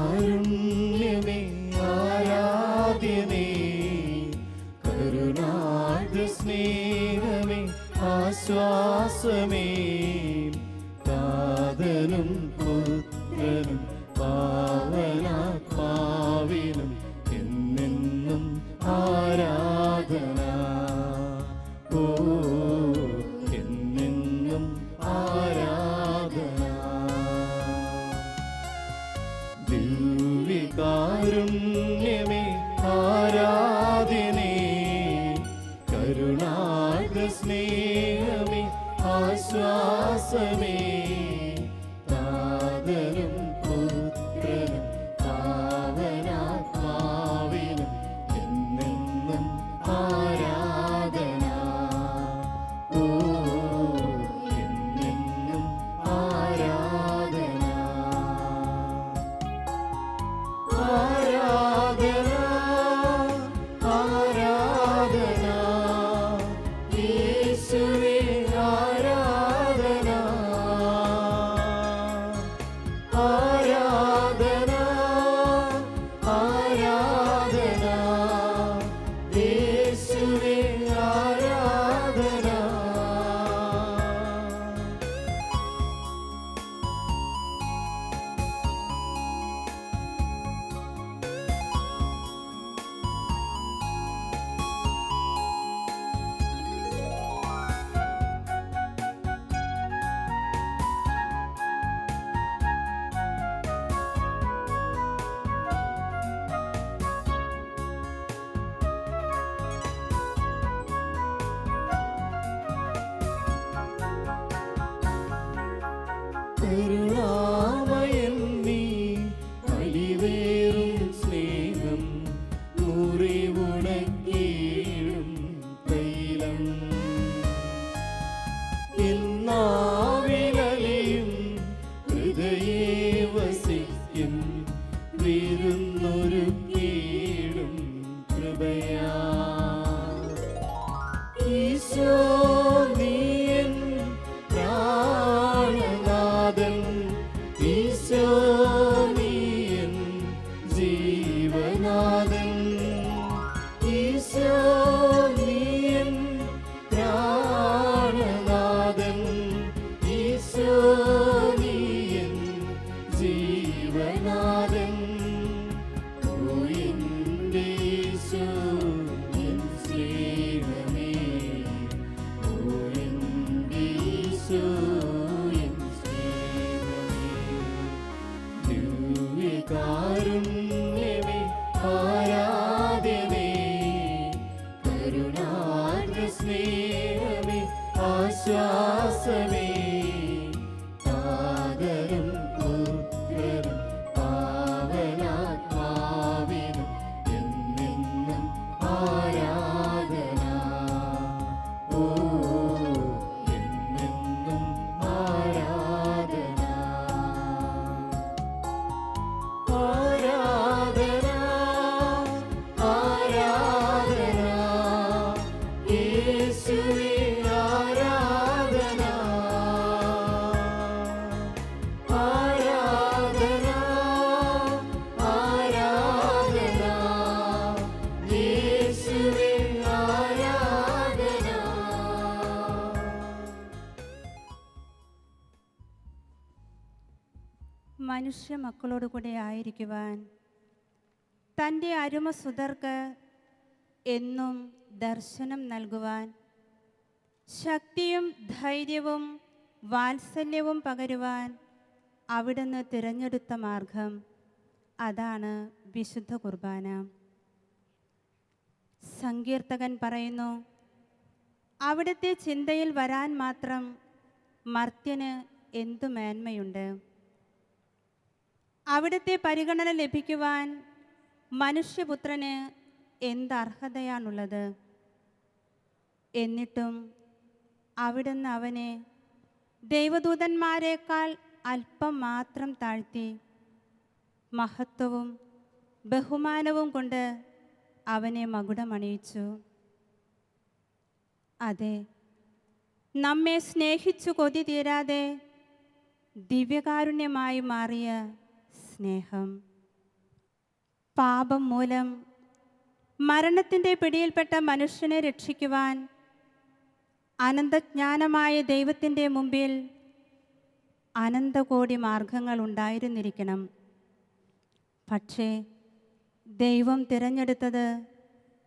ദിവ്യകാരുണ്യമേ ആരാധ്യമേ, കരുണാർദ്ര സ്നേഹമേ ആശ്വാസമേ, താതനും പുത്രനും പാവനാത്മാവിനും എന്നെന്നും ആരാധന. ഓ എന്നെന്നും ആരാധന. ദിവ്യകാരുണ്യമേ ആരാധനേ, കരുണാർദ്ര സ്നേഹമേ ആശ്വാസമേ, താതനും പുത്രനും പാവനാത്മാവിനും എന്നെന്നും ആരാധന. ഓ എന്നെന്നും ആരാധന. ആരാധന ആരാധന യേശുവേ ആരാധന. ആരാധന ആരാധന യേശുവേ ആരാധന. കരുണാമയൻ നീ, അലിവേറും സ്നേഹം മുറിവുണക്കിയിടും തൈലം, എന്നാവിലലിയും ഹൃദയേ വസിക്കും വിരുന്നൊരുക്കിയിടും കൃപയാ. ഈശോ നീയൻ പ്രാണനാഥൻ, ഈശോ നീയൻ ജീവനാഥൻ, ഈശോ നീയൻ പ്രാണനാഥൻ, ഈശോ നീയൻ ജീവനാഥൻ. ഓ എൻ്റെ ഈശോ എൻ സ്നേഹമേ, ഓ എൻ്റെ ഈശോ എൻ സ്നേഹമേ. ദിവ്യകാരുണ്യമേ ആരാധ്യമേ, കരുണാർദ്ര സ്നേഹമേ ആശ്വാസമേ, താതനും പുത്രനും പാവനാത്മാവിനും എന്നെന്നും ആരാധന. ഓ എന്നെന്നും ആരാധന. ആരാധന ആരാധന യേശുവേ ആരാധന. ആരാധന ആരാധന യേശുവേ ആരാധന. മനുഷ്യ മക്കളോടുകൂടെ ആയിരിക്കുവാൻ തൻ്റെ അരുമസുതർക്ക് എന്നും ദർശനം നൽകുവാൻ, ശക്തിയും ധൈര്യവും വാത്സല്യവും പകരുവാൻ അവിടുന്ന് തിരഞ്ഞെടുത്ത മാർഗം, അതാണ് വിശുദ്ധ കുർബാന. സങ്കീർത്തകൻ പറയുന്നു, അവിടുത്തെ ചിന്തയിൽ വരാൻ മാത്രം മർത്യന് എന്തു മേന്മയുണ്ട്. അവിടുത്തെ പരിഗണന ലഭിക്കുവാൻ മനുഷ്യപുത്രന് എന്തർഹതയാണുള്ളത്. എന്നിട്ടും അവിടുന്ന് അവനെ ദൈവദൂതന്മാരെക്കാൾ അല്പം മാത്രം താഴ്ത്തി മഹത്വവും ബഹുമാനവും കൊണ്ട് അവനെ മകുടമണിയിച്ചു. അതെ, നമ്മെ സ്നേഹിച്ചു കൊതി തീരാതെ ദിവ്യകാരുണ്യമായി മാറിയ സ്നേഹം. പാപം മൂലം മരണത്തിൻ്റെ പിടിയിൽപ്പെട്ട മനുഷ്യനെ രക്ഷിക്കുവാൻ അനന്തജ്ഞാനമായ ദൈവത്തിൻ്റെ മുമ്പിൽ അനന്തകോടി മാർഗങ്ങൾ ഉണ്ടായിരുന്നിരിക്കണം. പക്ഷേ ദൈവം തിരഞ്ഞെടുത്തത്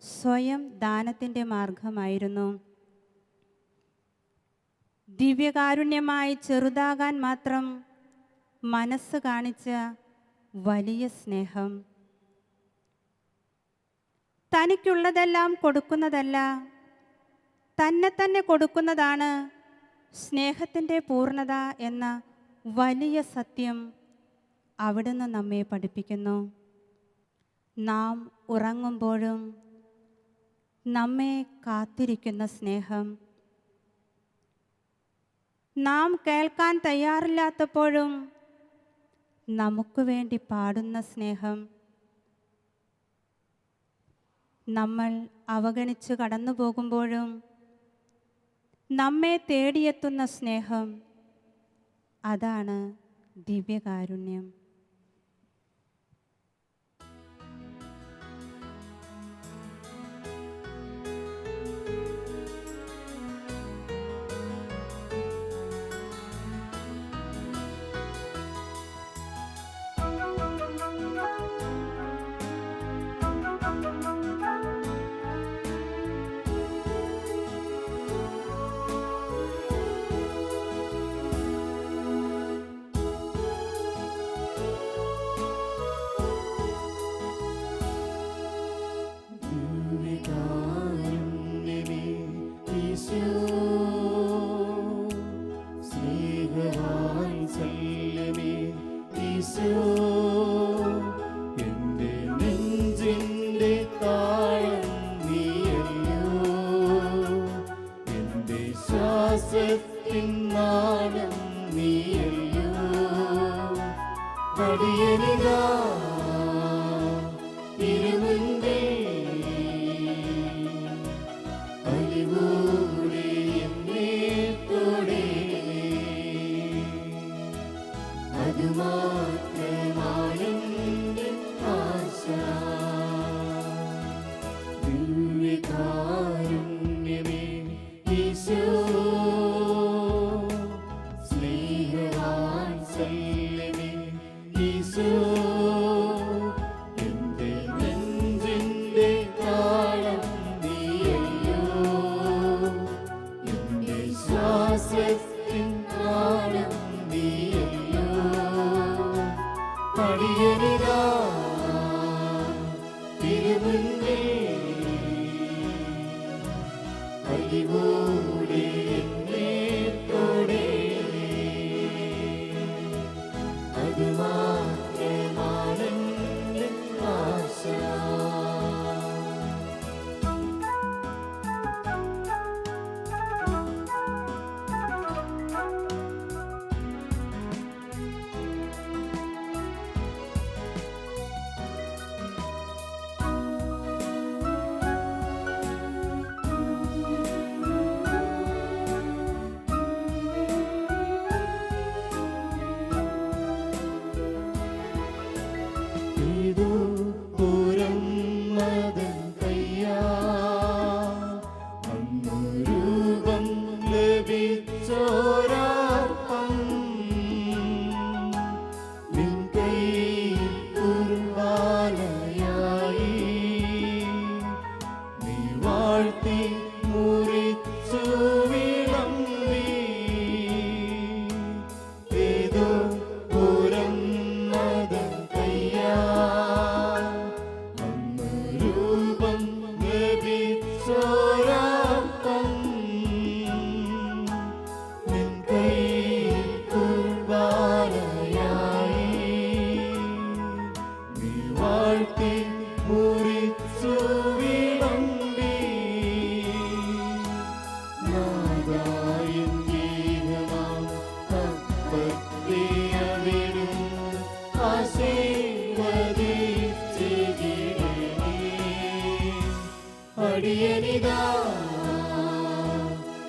സ്വയം ദാനത്തിൻ്റെ മാർഗമായിരുന്നു. ദിവ്യകാരുണ്യമായി ചെറുതാകാൻ മാത്രം മനസ്സ് കാണിച്ച വലിയ സ്നേഹം. തനിക്കുള്ളതെല്ലാം കൊടുക്കുന്നതല്ല, തന്നെ തന്നെ കൊടുക്കുന്നതാണ് സ്നേഹത്തിൻ്റെ പൂർണ്ണത എന്ന വലിയ സത്യം അവിടുന്ന് നമ്മെ പഠിപ്പിക്കുന്നു. നാം ഉറങ്ങുമ്പോഴും നമ്മെ കാത്തിരിക്കുന്ന സ്നേഹം, നാം കേൾക്കാൻ തയ്യാറില്ലാത്തപ്പോഴും നമുക്ക് വേണ്ടി പാടുന്ന സ്നേഹം, നമ്മൾ അവഗണിച്ച് കടന്നു പോകുമ്പോഴും നമ്മെ തേടിയെത്തുന്ന സ്നേഹം, അതാണ് ദിവ്യകാരുണ്യം.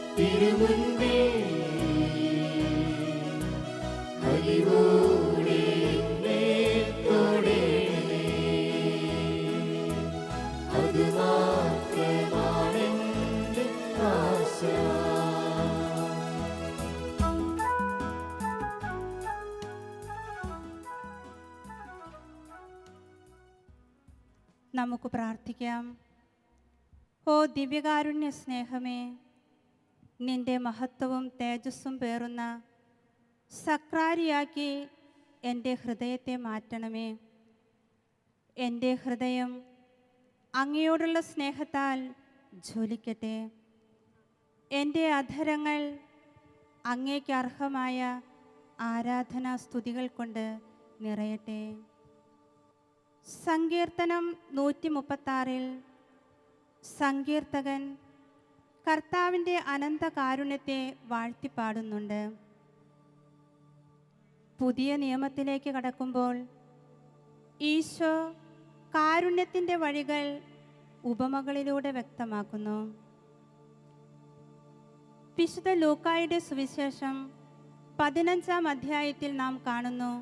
തിരുമുൻപിൽ നമുക്ക് പ്രാർത്ഥിക്കാം. ഓ ദിവ്യകാരുണ്യ സ്നേഹമേ, നിന്റെ മഹത്വവും തേജസ്സും പേറുന്ന സക്രാരിയാക്കി എൻ്റെ ഹൃദയത്തെ മാറ്റണമേ. എൻ്റെ ഹൃദയം അങ്ങയോടുള്ള സ്നേഹത്താൽ ജ്വലിക്കട്ടെ. എൻ്റെ അധരങ്ങൾ അങ്ങേക്ക് അർഹമായ ആരാധനാ സ്തുതികൾ കൊണ്ട് നിറയട്ടെ. സങ്കീർത്തനം 136 സങ്കീർത്തകൻ കർത്താവിൻ്റെ അനന്ത കാരുണ്യത്തെ വാഴ്ത്തിപ്പാടുന്നുണ്ട്. പുതിയ നിയമത്തിലേക്ക് കടക്കുമ്പോൾ ഈശോ കാരുണ്യത്തിൻ്റെ വഴികൾ ഉപമകളിലൂടെ വ്യക്തമാക്കുന്നു. വിശുദ്ധ ലൂക്കായുടെ സുവിശേഷം 15-ാം അധ്യായത്തിൽ നാം കാണുന്നു,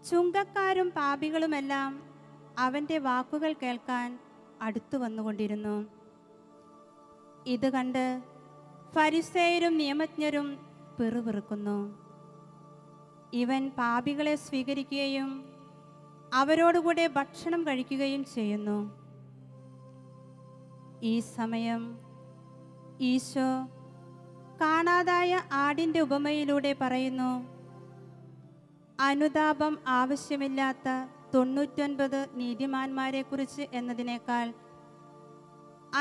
ചുങ്കക്കാരും പാപികളുമെല്ലാം അവൻ്റെ വാക്കുകൾ കേൾക്കാൻ അടുത്തു വന്നുകൊണ്ടിരുന്നു. ഇത് കണ്ട് ഫരിസേയരും നിയമജ്ഞരും പിറുപിറുക്കുന്നു. ഇവൻ പാപികളെ സ്വീകരിക്കുകയും അവരോടുകൂടെ ഭക്ഷണം കഴിക്കുകയും ചെയ്യുന്നു. ഈ സമയം ഈശോ കാണാതായ ആടിൻ്റെ ഉപമയിലൂടെ പറയുന്നു, അനുതാപം ആവശ്യമില്ലാത്ത 99 നീതിമാന്മാരെക്കുറിച്ച് എന്നതിനേക്കാൾ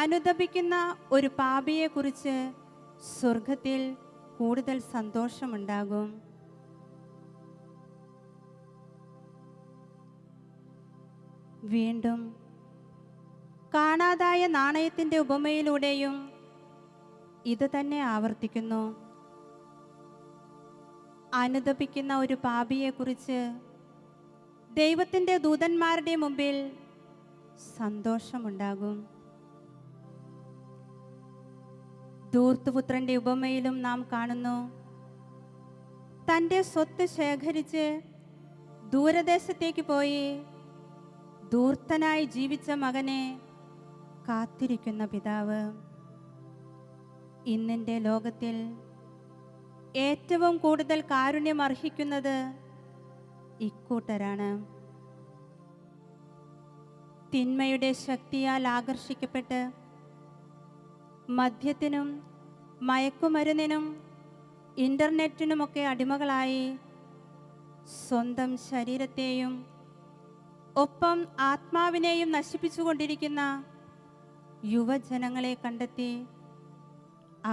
അനുതപിക്കുന്ന ഒരു പാപിയെക്കുറിച്ച് സ്വർഗത്തിൽ കൂടുതൽ സന്തോഷമുണ്ടാകും. വീണ്ടും കാണാതായ നാണയത്തിൻ്റെ ഉപമയിലൂടെയും ഇത് തന്നെ ആവർത്തിക്കുന്നു. അനുതപിക്കുന്ന ഒരു പാപിയെക്കുറിച്ച് ദൈവത്തിൻ്റെ ദൂതന്മാരുടെ മുമ്പിൽ സന്തോഷമുണ്ടാകും. ധൂർത്തുപുത്രൻ്റെ ഉപമയിലും നാം കാണുന്നു, തൻ്റെ സ്വത്ത് ശേഖരിച്ച് ദൂരദേശത്തേക്ക് പോയി ധൂർത്തനായി ജീവിച്ച മകനെ കാത്തിരിക്കുന്ന പിതാവ്. ഇന്നിൻ്റെ ലോകത്തിൽ ഏറ്റവും കൂടുതൽ കാരുണ്യം അർഹിക്കുന്നത് ഇക്കൂട്ടരാണ്. തിന്മയുടെ ശക്തിയാൽ ആകർഷിക്കപ്പെട്ട് മദ്യത്തിനും മയക്കുമരുന്നിനും ഇൻ്റർനെറ്റിനുമൊക്കെ അടിമകളായി സ്വന്തം ശരീരത്തെയും ഒപ്പം ആത്മാവിനെയും നശിപ്പിച്ചുകൊണ്ടിരിക്കുന്ന യുവജനങ്ങളെ കണ്ടെത്തി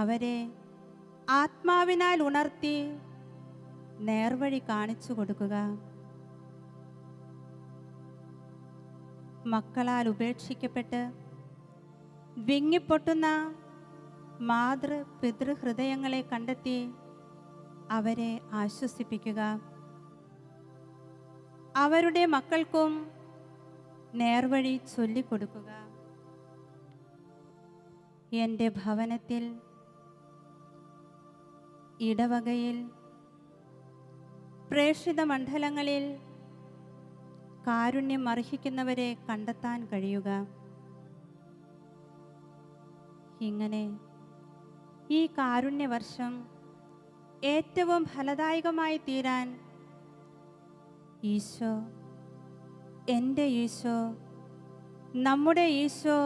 അവരെ ആത്മാവിനാൽ ഉണർത്തി നേർവഴി കാണിച്ചു കൊടുക്കുക. മക്കളാൽ ഉപേക്ഷിക്കപ്പെട്ട് വിങ്ങിപ്പൊട്ടുന്ന മാതൃ പിതൃഹൃദയങ്ങളെ കണ്ടെത്തി അവരെ ആശ്വസിപ്പിക്കുക. അവരുടെ മക്കൾക്കും നേർവഴി ചൊല്ലിക്കൊടുക്കുക. എൻ്റെ ഭവനത്തിൽ, ഇടവകയിൽ, പ്രേക്ഷിത മണ്ഡലങ്ങളിൽ കാരുണ്യം അർഹിക്കുന്നവരെ കണ്ടെത്താൻ കഴിയുക. ഇങ്ങനെ ഈ കാരുണ്യവർഷം ഏറ്റവും ഫലദായകമായി തീരാൻ ഈശോ, എൻ്റെ ഈശോ, നമ്മുടെ ഈശോ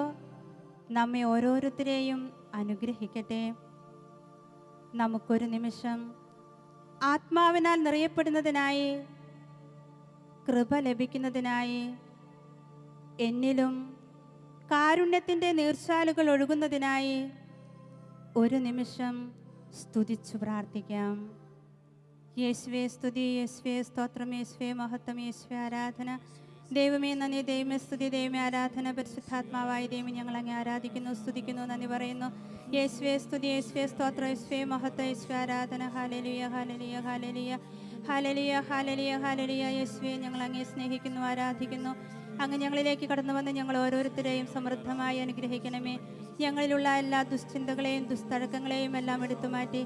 നമ്മെ ഓരോരുത്തരെയും അനുഗ്രഹിക്കട്ടെ. നമുക്കൊരു നിമിഷം ആത്മാവിനാൽ നിറയപ്പെടുന്നതിനായി, കൃപ ലഭിക്കുന്നതിനായി, എന്നിലും കാരുണ്യത്തിൻ്റെ നീർച്ചാലുകൾ ഒഴുകുന്നതിനായി ഒരു നിമിഷം സ്തുതിച്ചു പ്രാർത്ഥിക്കാം. യേശുവേ സ്തുതി, യേശുവേ സ്തോത്രം, യേശുവേ മഹത്വം, യേശുവേ ആരാധന. ദൈവമേ നന്ദി, ദൈവമേ സ്തുതി, ദൈവമേ ആരാധന. പരിശുദ്ധാത്മാവായ ദൈവം ഞങ്ങൾ അങ്ങ് ആരാധിക്കുന്നു, സ്തുതിക്കുന്നു, നന്ദി പറയുന്നു. യേശുവേ സ്തുതി, യേശുവേ സ്തോത്രം, യേശുവേ മഹത്വം, യേശുവേ ആരാധന. Hallelujah, hallelujah, hallelujah, hallelujah, hallelujah, hallelujah. യേശുവേ ഞങ്ങൾ അങ്ങേ സ്നേഹിക്കുന്നു, ആരാധിക്കുന്നു. അങ്ങ് ഞങ്ങളിലേക്ക് കടന്നു വന്ന് ഞങ്ങൾ ഓരോരുത്തരെയും സമൃദ്ധമായി അനുഗ്രഹിക്കണമേ. ഞങ്ങളിലുള്ള എല്ലാ ദുശ്ചിന്തകളെയും ദുസ്തഴക്കങ്ങളെയും എല്ലാം എടുത്തു മാറ്റി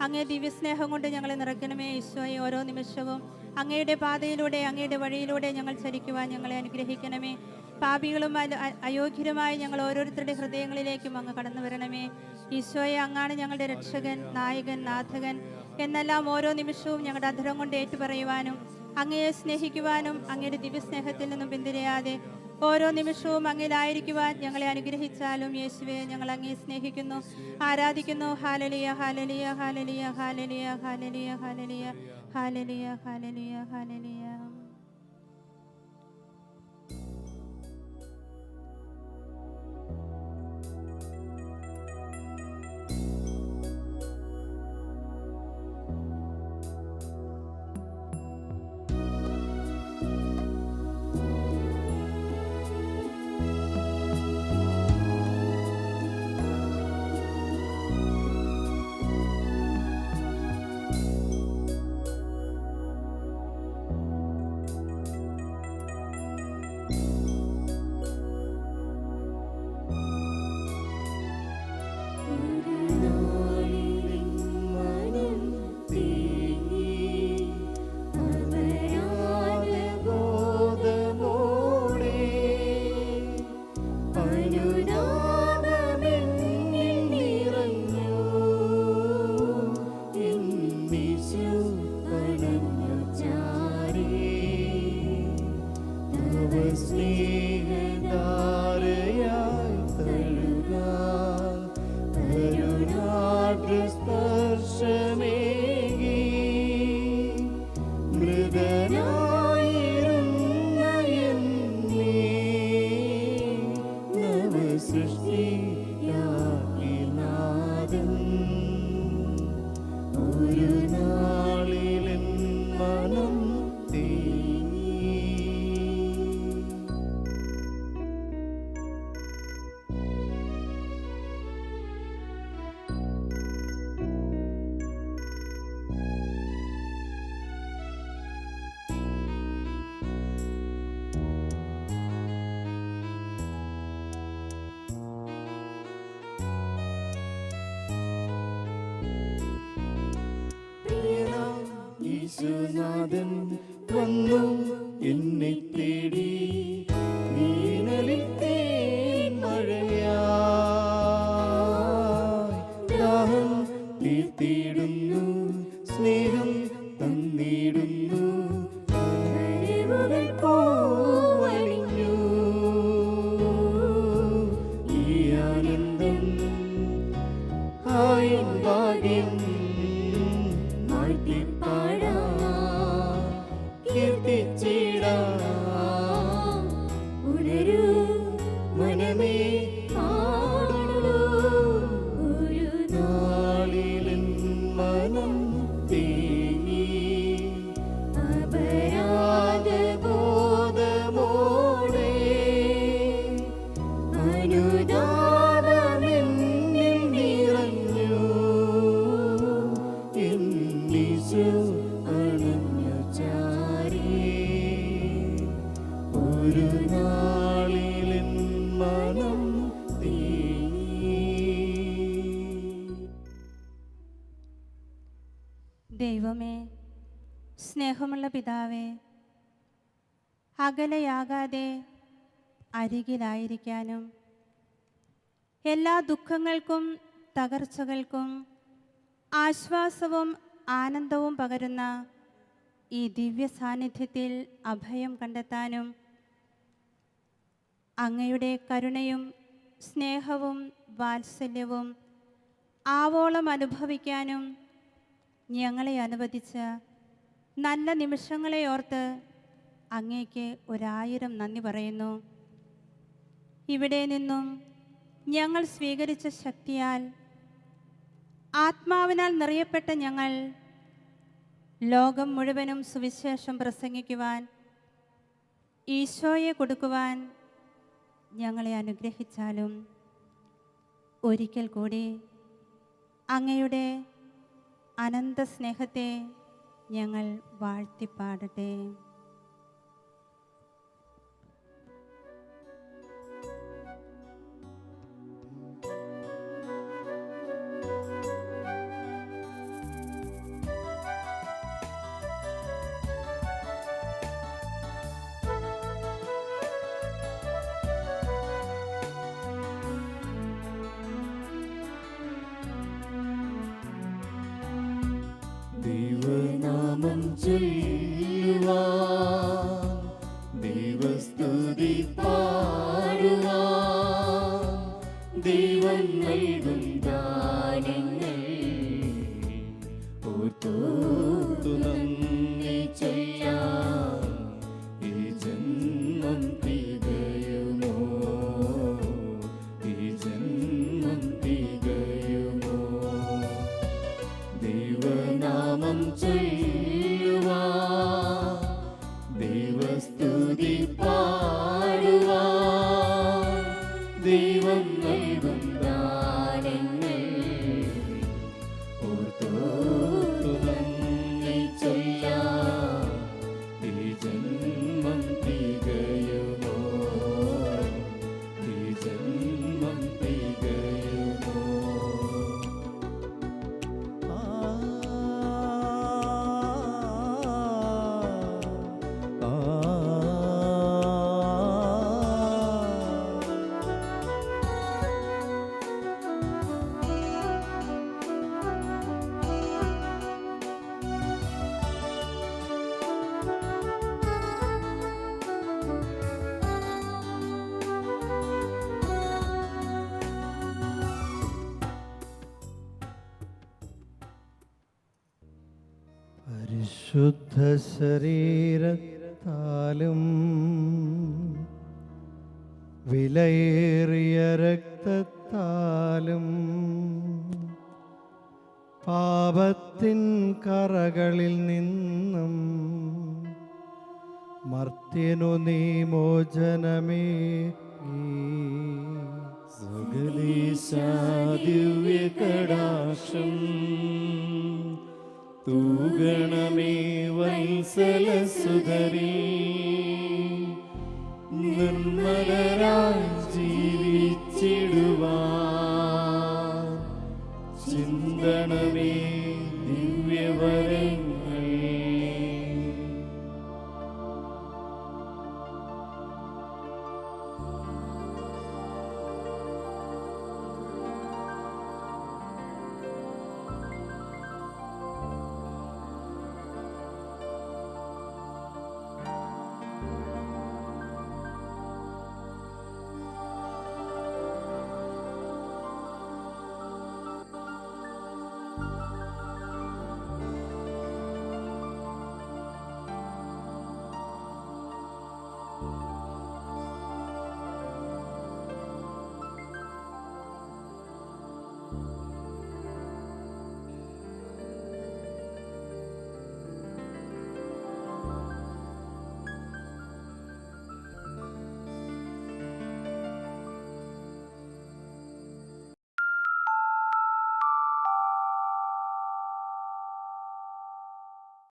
അങ്ങേ ദിവ്യസ്നേഹം കൊണ്ട് ഞങ്ങളെ നിറയ്ക്കണമേ. ഈശോയെ ഓരോ നിമിഷവും അങ്ങയുടെ പാതയിലൂടെ, അങ്ങയുടെ വഴിയിലൂടെ ഞങ്ങൾ ചരിക്കുവാൻ ഞങ്ങളെ അനുഗ്രഹിക്കണമേ. പാപികളും അയോഗ്യരുമായി ഞങ്ങൾ ഓരോരുത്തരുടെ ഹൃദയങ്ങളിലേക്കും അങ്ങ് കടന്നു വരണമേ. ഈശോയെ, അങ്ങാണ് ഞങ്ങളുടെ രക്ഷകൻ, നായകൻ, നാഥകൻ എന്നെല്ലാം ഓരോ നിമിഷവും ഞങ്ങളുടെ അധരം കൊണ്ട് ഏറ്റുപറയുവാനും അങ്ങയെ സ്നേഹിക്കുവാനും അങ്ങയുടെ ദിവ്യസ്നേഹത്തിൽ നിന്നും പിന്തിരിയാതെ ഓരോ നിമിഷവും അങ്ങിലായിരിക്കുവാൻ ഞങ്ങളെ അനുഗ്രഹിച്ചാലും യേശുവെ ഞങ്ങൾ അങ്ങേ സ്നേഹിക്കുന്നു, ആരാധിക്കുന്നു. ഹാലലിയ ഹാലലിയ ഹാലലിയ ഹാലലിയ ഹാലലിയ ഹാലലിയ ഹാലലിയ ഹാലലിയ ഹാലലിയ. യേശുനാഥൻ വന്നു എന്നെ തേടി, വീണലിത്തേ മഴയായി ദാഹം തീർത്തിടുന്നു, സ്നേഹം തന്നിടുന്നു, പോവലിഞ്ഞു ഈ ആനന്ദം ആയൻ ഭാഗ്യം ഉണരൂ മനമേ പാടുള്ളൂ, ഒരു നാളിലും മനം തേങ്ങി അപരാധബോധമോടെ അനുതാപമെന്നിൽ നിറഞ്ഞു, എന്നീശു അണഞ്ഞു ചാരി, ഒരു നാളിലും മനം തേങ്ങി. ദൈവമേ, സ്നേഹമുള്ള പിതാവേ, അകലെയാകാതെ അരികിലായിരിക്കാനും എല്ലാ ദുഃഖങ്ങൾക്കും തകർച്ചകൾക്കും ആശ്വാസവും ആനന്ദവും പകരുന്ന ഈ ദിവ്യ സാന്നിധ്യത്തിൽ അഭയം കണ്ടെത്താനും അങ്ങയുടെ കരുണയും സ്നേഹവും വാത്സല്യവും ആവോളം അനുഭവിക്കാനും ഞങ്ങളെ അനുവദിച്ച നല്ല നിമിഷങ്ങളെ ഓർത്ത് അങ്ങേക്ക് 1000 നന്ദി പറയുന്നു. ഇവിടെ നിന്നും ഞങ്ങൾ സ്വീകരിച്ച ശക്തിയാൽ ആത്മാവിനാൽ നിറയപ്പെട്ട ഞങ്ങൾ ലോകം മുഴുവനും സുവിശേഷം പ്രസംഗിക്കുവാൻ, ഈശോയെ കൊടുക്കുവാൻ ഞങ്ങളെ അനുഗ്രഹിച്ചാലും ഒരിക്കൽ കൂടി അങ്ങയുടെ അനന്ത സ്നേഹത്തെ ഞങ്ങൾ വാഴ്ത്തിപ്പാടട്ടെ. ദൈവനാമം ചൊല്ലുവാൻ, ദൈവസ്തുതി പാടുവാൻ സ്തുതി പാടുവാൻ ദൈവം നൽകും ദാനങ്ങൾ ഓർത്തോർത്തു നന്ദി ചൊല്ലാം. ഈ ജന്മം തികയുമോ, ഈ ജന്മം തികയുമോ. പരിശുദ്ധ ശരീരത്താലും വിലയേറിയ രക്തത്താലും പാപത്തിൻ കറകളിൽ നിന്നും മർത്യനു നീ മോചനമേകി. സകലേശാ ദിവ്യകടാക്ഷം തൂഗണമേ വത്സലസുധരീ.